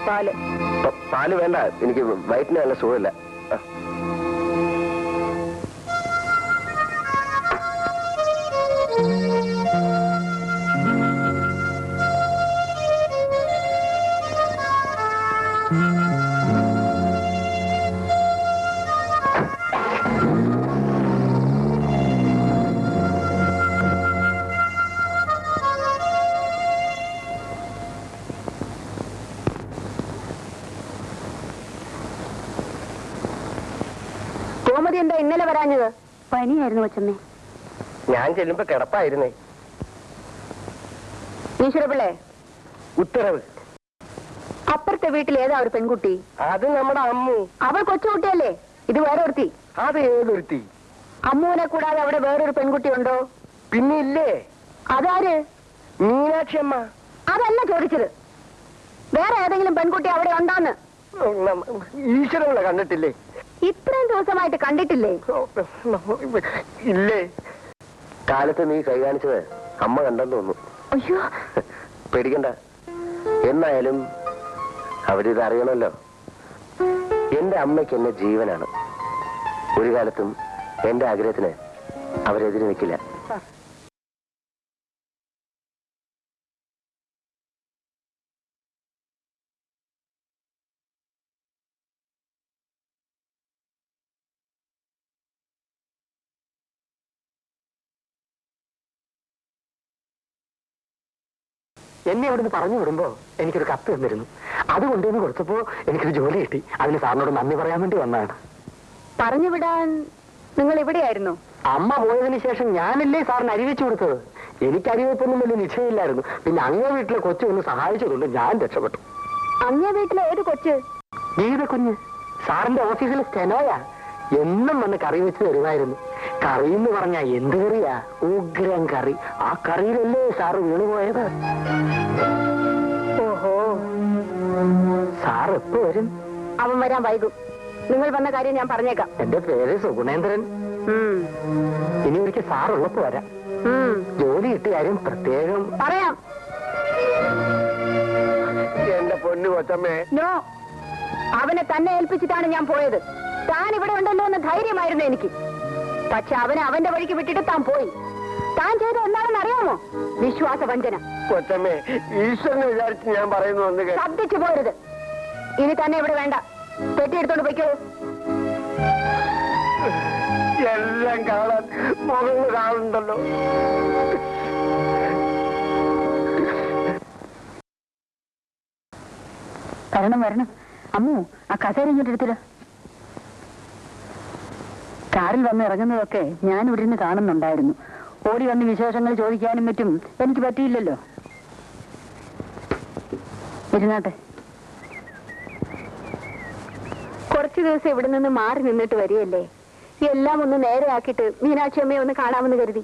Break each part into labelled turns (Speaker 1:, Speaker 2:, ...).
Speaker 1: പാല്.
Speaker 2: പാല് വേണ്ട, എനിക്ക് വയറ്റിന് നല്ല സുഖമില്ല.
Speaker 1: ഗോമതി എന്താ ഇന്നലെ വരാഞ്ഞത്? പനിയായിരുന്നു കൊച്ചമ്മേ.
Speaker 2: ഞാൻ ചെല്ലുമ്പോ കിടപ്പായിരുന്നേ.
Speaker 1: ഈശ്വരപിള്ളേ,
Speaker 2: ഉത്തരവ്.
Speaker 1: അപ്പുറത്തെ വീട്ടിൽ ഏതാ ഒരു പെൺകുട്ടി?
Speaker 2: അത് നമ്മുടെ അമ്മു.
Speaker 1: അവൾ കൊച്ചുകുട്ടിയല്ലേ? ഇത് വേറൊരുത്തി.
Speaker 2: അത് ഏതൊരുത്തി?
Speaker 1: അമ്മുവിനെ കൂടാതെ അവിടെ വേറൊരു പെൺകുട്ടി ഉണ്ടോ?
Speaker 2: പിന്നെ ഇല്ലേ.
Speaker 1: അതാര്?
Speaker 2: മീനാക്ഷി അമ്മ.
Speaker 1: അതല്ല ചോദിച്ചത്, വേറെ ഏതെങ്കിലും പെൺകുട്ടി അവിടെ ഉണ്ടോന്ന്.
Speaker 2: ഈശ്വരങ്ങളെ കണ്ടിട്ടില്ലേ?
Speaker 1: ഇത്രയും ദിവസമായിട്ട് കണ്ടിട്ടില്ലേ?
Speaker 2: ഇല്ലേ. കാലത്ത് നീ കൈ കാണിച്ചത് അമ്മ കണ്ടെന്ന് തോന്നുന്നു.
Speaker 1: അയ്യോ,
Speaker 2: പേടിക്കണ്ട. എന്നായാലും അവരിത് അറിയണമല്ലോ. എന്റെ അമ്മയ്ക്ക് എന്നെ ജീവനാണ്. ഒരു കാലത്തും എന്റെ ആഗ്രഹത്തിന് അവരെതിരെ നിൽക്കില്ല.
Speaker 3: എന്നെ അവിടുന്ന് പറഞ്ഞു വിടുമ്പോ എനിക്കൊരു കത്ത് തന്നിരുന്നു. അത് കൊണ്ടുവന്ന് കൊടുത്തപ്പോ എനിക്കൊരു ജോലി കിട്ടി. അതിന് സാറിനോട് നന്ദി പറയാൻ വേണ്ടി വന്നതാണ്.
Speaker 1: പറഞ്ഞു വിടാൻ നിങ്ങൾ ഇവിടെയായിരുന്നു?
Speaker 3: അമ്മ പോയതിനു ശേഷം ഞാനല്ലേ സാറിന് അരിവെച്ചു കൊടുത്തത്. എനിക്ക് അരിവെപ്പൊന്നും വലിയ നിശ്ചയമില്ലായിരുന്നു. പിന്നെ അങ്ങേ വീട്ടിലെ കൊച്ചു ഒന്ന് സഹായിച്ചതുകൊണ്ട് ഞാൻ രക്ഷപ്പെട്ടു.
Speaker 1: അങ്ങേ വീട്ടിലെ ഏത് കൊച്ച്?
Speaker 3: ഗീത കുഞ്ഞ്. സാറിന്റെ ഓഫീസിലെ സ്റ്റെനോയാ. എന്നും വന്ന് കറി വെച്ച് തരുമായിരുന്നു. കറി എന്ന് പറഞ്ഞാ എന്ത് കറിയാ? ഉഗ്രം കറി. ആ കറിയിലല്ലേ സാറ് വീണുപോയത്.
Speaker 1: ഓഹോ,
Speaker 3: സാർ എപ്പോ വരും?
Speaker 1: അവൻ വരാൻ വൈകും. നിങ്ങൾ വന്ന കാര്യം ഞാൻ പറഞ്ഞേക്കാം.
Speaker 3: എന്റെ പേര് സുഗുണേന്ദ്രൻ. ഇനി ഒരിക്കൽ സാറുള്ളപ്പോ വരാം. ജോലി കിട്ടിയ കാര്യം പ്രത്യേകം
Speaker 1: പറയാം.
Speaker 2: എന്റെ പൊന്നു കൊച്ചമ്മേ.
Speaker 1: നോ, അവനെ തന്നെ ഏൽപ്പിച്ചിട്ടാണ് ഞാൻ പോയത്. താൻ ഇവിടെ ഉണ്ടല്ലോ എന്ന ധൈര്യമായിരുന്നു എനിക്ക്. പക്ഷെ അവനെ അവന്റെ വഴിക്ക് വിട്ടിട്ട് താൻ പോയി. താൻ ചെയ്ത എന്താണെന്ന് അറിയാമോ? വിശ്വാസവഞ്ചന.
Speaker 2: കൊച്ചമ്മേ, ഈശ്വരനെ വിചാരിച്ച് ഞാൻ പറയുന്നു.
Speaker 1: ശബ്ദിച്ചു പോരുത്. ഇനി തന്നെ ഇവിടെ വേണ്ട. പെട്ടിയെടുത്തോണ്ട് പൊയ്ക്കോ.
Speaker 2: എല്ലാം കാണാൻ മുഖങ്ങൾ കാണുന്നുണ്ടല്ലോ.
Speaker 1: വരണം വരണം. അമ്മു, ആ കസേര ഇങ്ങോട്ട് എടുത്തില്ല. കാറിൽ വന്ന് ഇറങ്ങുന്നതൊക്കെ ഞാൻ ഇവിടെ നിന്ന് കാണുന്നുണ്ടായിരുന്നു. ഓടി വന്ന് വിശേഷങ്ങൾ ചോദിക്കാനും പറ്റും എനിക്ക് പറ്റിയില്ലല്ലോ. ഇരുന്നാട്ടെ. കുറച്ചു ദിവസം ഇവിടെ നിന്ന് മാറി നിന്നിട്ട് വരികയല്ലേ. എല്ലാം ഒന്ന് നേരെയാക്കിയിട്ട് മീനാക്ഷി അമ്മയെ ഒന്ന് കാണാമെന്ന് കരുതി.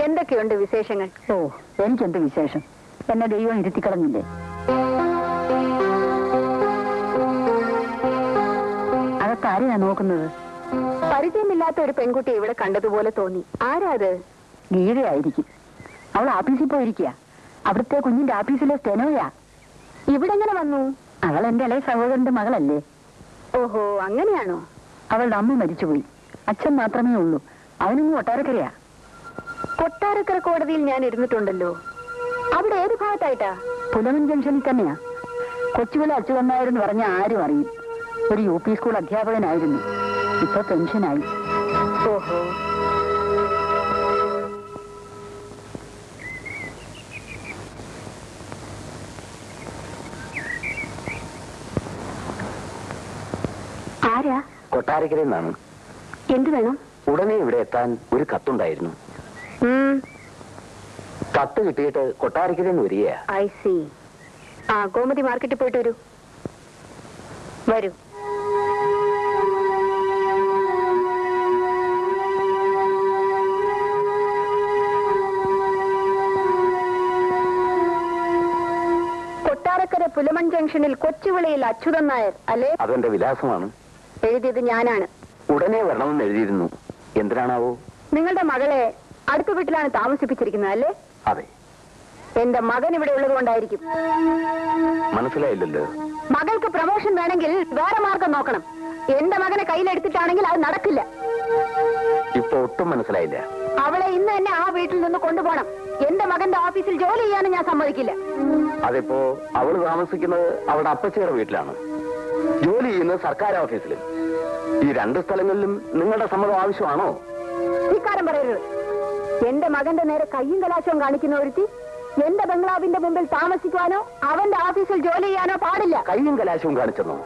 Speaker 1: എന്തൊക്കെയുണ്ട് വിശേഷങ്ങൾ? ഓ, എനിക്കെന്ത് വിശേഷം? എന്നെ ദൈവം ഇരുത്തിക്കളഞ്ഞില്ലേ. അതൊക്കെ ആരെയാ നോക്കുന്നത്? പരിചയമില്ലാത്ത ഒരു പെൺകുട്ടി ഇവിടെ കണ്ടതുപോലെ തോന്നി. ആരാ അത്? ഗീതയായിരിക്കും. അവൾ ആഫീസിൽ പോയിരിക്കുക. അവിടുത്തെ കുഞ്ഞിന്റെ ആഫീസിലെ സ്റ്റെനോയാ. ഇവിടെ എങ്ങനെ വന്നു? അവൾ എന്റെ ഇളയ സഹോദരന്റെ മകളല്ലേ. ഓഹോ, അങ്ങനെയാണോ? അവളുടെ അമ്മ മരിച്ചുപോയി. അച്ഛൻ മാത്രമേ ഉള്ളൂ. അവനൊന്നും കൊട്ടാരക്കരയാ. കൊട്ടാരക്കര കോടതിയിൽ ഞാൻ ഇരുന്നിട്ടുണ്ടല്ലോ. അവിടെ ഏത് ഭാഗത്തായിട്ടാ? പുലമൻ ജംഗ്ഷനിൽ തന്നെയാ. കൊച്ചുവിലെ അച്യുതന്നായെന്ന് പറഞ്ഞ ആരും അറിയും. ഒരു UP സ്കൂൾ അധ്യാപകനായിരുന്നു. ഇപ്പൊ പെൻഷനായി. ഓഹോ. ആരാ?
Speaker 3: കൊട്ടാരക്കരയിൽ നിന്നാണ്.
Speaker 1: എന്ത് വേണം?
Speaker 3: ഉടനെ ഇവിടെ എത്താൻ ഒരു കത്തുണ്ടായിരുന്നു. കത്ത് കിട്ടിയിട്ട് കൊട്ടാരക്കരയിൽ നിന്ന് വരികയാ.
Speaker 1: I C. ആ, ഗോമതി മാർക്കറ്റിൽ പോയിട്ട് വരൂ. വരൂ. കൊട്ടാരക്കര പുലമൺ ജംഗ്ഷനിൽ കൊച്ചുവിളിയിൽ അച്യുതൻ നായർ അല്ലേ?
Speaker 3: അതെന്റെ വിലാസമാണ്.
Speaker 1: എഴുതിയത് ഞാനാണ്.
Speaker 3: ഉടനെ വരണമെന്ന് എഴുതിയിരുന്നു. എന്തിനാണാവോ?
Speaker 1: നിങ്ങളുടെ മകളെ അടുത്ത വീട്ടിലാണ് താമസിപ്പിച്ചിരിക്കുന്നത് അല്ലേ?
Speaker 3: അതെ.
Speaker 1: എന്റെ മകൻ ഇവിടെ ഉള്ളത് കൊണ്ടായിരിക്കും.
Speaker 3: മനസ്സിലായില്ലല്ലോ.
Speaker 1: മകൾക്ക് പ്രമോഷൻ വേണമെങ്കിൽ വേറെ മാർഗം നോക്കണം. എന്റെ മകനെ കയ്യിലെടുത്തിട്ടാണെങ്കിൽ അത് നടക്കില്ല.
Speaker 2: ഇപ്പൊ ഒട്ടും മനസ്സിലായില്ല.
Speaker 1: അവളെ ഇന്ന് തന്നെ ആ വീട്ടിൽ നിന്ന് കൊണ്ടുപോകണം. എന്റെ മകന്റെ ഓഫീസിൽ ജോലി ചെയ്യാനും ഞാൻ സമ്മതിക്കില്ല.
Speaker 2: അതിപ്പോ അവള് താമസിക്കുന്നത് അവളുടെ അപ്പച്ചിയുടെ വീട്ടിലാണ്, ജോലി ചെയ്യുന്നത് സർക്കാർ ഓഫീസിലും. ഈ രണ്ട് സ്ഥലങ്ങളിലും നിങ്ങളുടെ സമ്മതം ആവശ്യമാണോ?
Speaker 1: ഇക്കാരം പറയരുത്. എന്റെ മകന്റെ നേരെ കയ്യും കലാശവും കാണിക്കുന്ന ഒരുത്തി എന്റെ ബംഗ്ലാവിന്റെ മുമ്പിൽ താമസിക്കുവാനോ അവന്റെ ഓഫീസിൽ ജോലി ചെയ്യാനോ പാടില്ല.
Speaker 2: കയ്യും കലാശവും കാണിച്ചെന്നോ?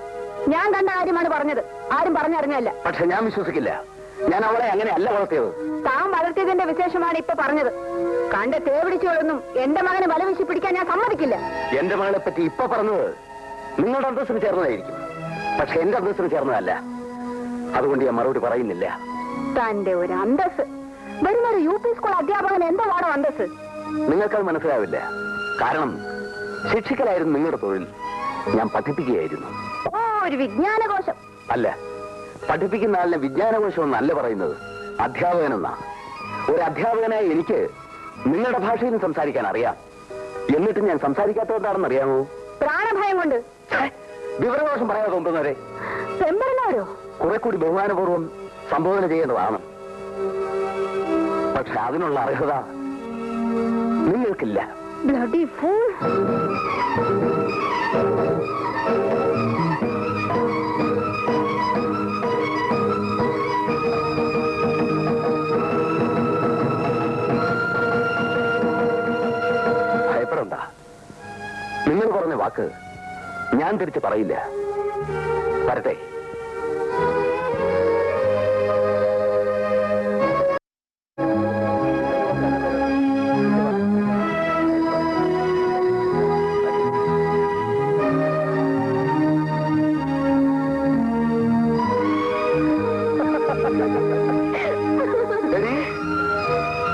Speaker 1: ഞാൻ കണ്ട കാര്യമാണ് പറഞ്ഞത്, ആരും പറഞ്ഞറിഞ്ഞല്ല.
Speaker 2: പക്ഷെ ഞാൻ വിശ്വസിക്കില്ല. ഞാൻ അവളെ അങ്ങനെ അല്ല വളർത്തിയത്.
Speaker 1: താൻ വളർത്തിയതിന്റെ വിശേഷമാണ് ഇപ്പൊ പറഞ്ഞത്. കണ്ട തേവിടിച്ചുകളൊന്നും എന്റെ മകനെ വലവീശി പിടിക്കാൻ ഞാൻ സമ്മതിക്കില്ല.
Speaker 2: എന്റെ മകളെ പറ്റി ഇപ്പൊ പറഞ്ഞത് നിങ്ങളുടെ അന്തസ്സിന് ചേർന്നതായിരിക്കും, പക്ഷെ എന്റെ അന്തസ്സിന് ചേർന്നതല്ല. അതുകൊണ്ട് ഞാൻ മറുപടി പറയുന്നില്ല.
Speaker 1: തന്റെ ഒരു അന്തസ്. വരുന്നൊരു യു പി സ്കൂൾ അധ്യാപകൻ എന്താണോ അന്തസ്?
Speaker 2: നിങ്ങൾക്കത് മനസ്സിലാവില്ല. കാരണം ശിക്ഷിക്കലായിരുന്നു നിങ്ങളുടെ തൊഴിൽ, ഞാൻ പഠിപ്പിക്കുകയായിരുന്നു.
Speaker 1: ഓ, ഒരു വിജ്ഞാനകോശം.
Speaker 2: അല്ല, പഠിപ്പിക്കുന്ന ആളിനെ വിജ്ഞാനകോശം എന്നല്ല പറയുന്നത്, അധ്യാപകനെന്നാ. ഒരു അധ്യാപകനായ എനിക്ക് നിങ്ങളുടെ ഭാഷയിൽ സംസാരിക്കാൻ അറിയാം. എന്നിട്ട് ഞാൻ സംസാരിക്കാത്തതുകൊണ്ടാണെന്ന് അറിയാമോ?
Speaker 1: പ്രാണഭയം കൊണ്ട്.
Speaker 2: വിവരദോഷം പറയാതെ തോന്നുന്നവരെ
Speaker 1: പെമ്പറനാരോ
Speaker 2: കുറെ കൂടി ബഹുമാനപൂർവ്വം സംബോധന ചെയ്യേണ്ടതാണ്. പക്ഷെ അതിനുള്ള അർഹത നിങ്ങൾക്കില്ല.
Speaker 1: Bloody fool.
Speaker 2: ഭയപ്പെടണ്ട. നിങ്ങൾ പറഞ്ഞ വാക്ക് ഞാൻ തിരിച്ച് പറയില്ല. വരട്ടെ.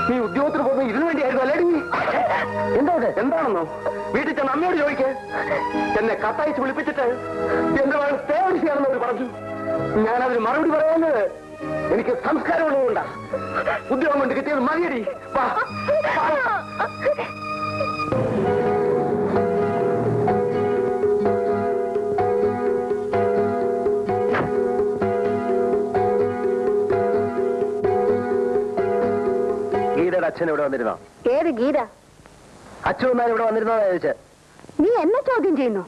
Speaker 2: നീ ഉദ്യോഗത്തിന് പോകുന്ന ഇതിനു വേണ്ടിയായിരുന്നു അല്ലേടി? എന്താണെന്നോ വീട്ടിൽ ചെന്ന് അമ്മയോട് ചോദിക്കേ. എന്നെ കത്തയച്ച് വിളിപ്പിച്ചിട്ട് എന്റെ മകൾ തേവടിച്ചാണെന്ന് അവർ പറഞ്ഞു. ഞാനതിന് മറുപടി പറയുന്നത് എനിക്ക് സംസ്കാരമുള്ളതുകൊണ്ടാ. ഉദ്യോഗം കൊണ്ട് കിട്ടിയത് മതിയടി. ഗീതയുടെ അച്ഛൻ ഇവിടെ വന്നിരുന്നോ?
Speaker 1: ഏത് ഗീത?
Speaker 2: അച്ഛൻ ഇവിടെ വന്നിരുന്നോ ചോദിച്ചേ.
Speaker 1: നീ എന്നെ ചോദ്യം ചെയ്യുന്നു?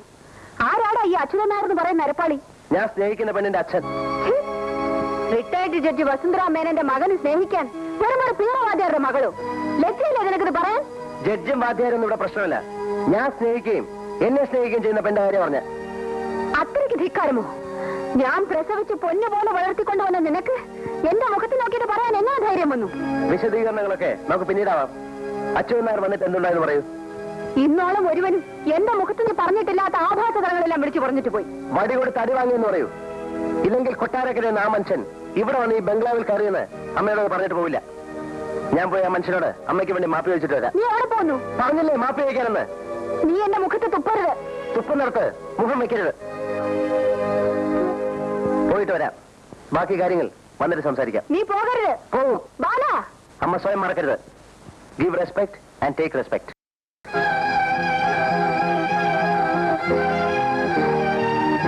Speaker 1: ആരാടാ ഈ അച്യുതൻ നായർ എന്ന് പറയുന്ന നരപ്പാളി?
Speaker 2: ഞാൻ സ്നേഹിക്കുന്ന പെണ്ണിന്റെ അച്ഛൻ.
Speaker 1: റിട്ടയർഡ് ജഡ്ജി വസുന്ധര മേനന്റെ മകന് സ്നേഹിക്കാൻ വെറും ഒരു പീളവാദ്യാരുടെ മകളോ? ലജ്ജയില്ലേ നിനക്കിത് പറയാൻ?
Speaker 2: ജഡ്ജും വാദ്യാരൊന്നും ഇവിടെ പ്രശ്നമല്ല. ഞാൻ സ്നേഹിക്കുകയും എന്നെ സ്നേഹിക്കുകയും ചെയ്യുന്ന പെണ്ണിന്റെ കാര്യം പറഞ്ഞ.
Speaker 1: അത്രയ്ക്ക് ധിക്കാരമോ? ഞാൻ പ്രസവിച്ച് പൊന്നുപോലെ വളർത്തിക്കൊണ്ടുവന്ന നിനക്ക് എന്റെ മുഖത്ത് നോക്കിയിട്ട് പറയാൻ എങ്ങനെ ധൈര്യം വന്നു?
Speaker 2: വിശദീകരണങ്ങളൊക്കെ നമുക്ക് പിന്നീടാവാം. അച്ഛൻ നായർ വന്നിട്ട് എന്തുണ്ടായെന്ന് പറയൂ.
Speaker 1: ഇന്നോളം ഒരുവനും എന്റെ മുഖത്ത് നീ പറഞ്ഞിട്ടില്ലാത്ത ആഭാസതകളെല്ലാം വിളിച്ചു പറഞ്ഞിട്ട് പോയി.
Speaker 2: വടി കൊടുത്ത് അടി വാങ്ങിയെന്ന് പറയൂ. ഇല്ലെങ്കിൽ കൊട്ടാരക്കര ആ മനുഷ്യൻ ഇവിടെ വന്ന് ഈ ബംഗ്ലാവിൽ കയറിയെന്ന് അമ്മയോട് പറഞ്ഞിട്ട് പോവില്ല. ഞാൻ പോയി ആ മനുഷ്യനോട് അമ്മയ്ക്ക് വേണ്ടി മാപ്പി വെച്ചിട്ട് വരാം.
Speaker 1: നീ എവിടെ പോന്നു?
Speaker 2: പറഞ്ഞില്ലേ മാപ്പി വയ്ക്കാനെന്ന്?
Speaker 1: നീ എന്റെ മുഖത്ത് തുപ്പരുത്.
Speaker 2: തുപ്പുന്നിടത്ത് മുഖം വെക്കരുത്. പോയിട്ട് വരാം. ബാക്കി കാര്യങ്ങൾ വന്നിട്ട് സംസാരിക്കാം.
Speaker 1: നീ പോകരുത്.
Speaker 2: പോവും.
Speaker 1: ബാല,
Speaker 2: അമ്മ സ്വയം മറക്കരുത്. Give respect and take respect.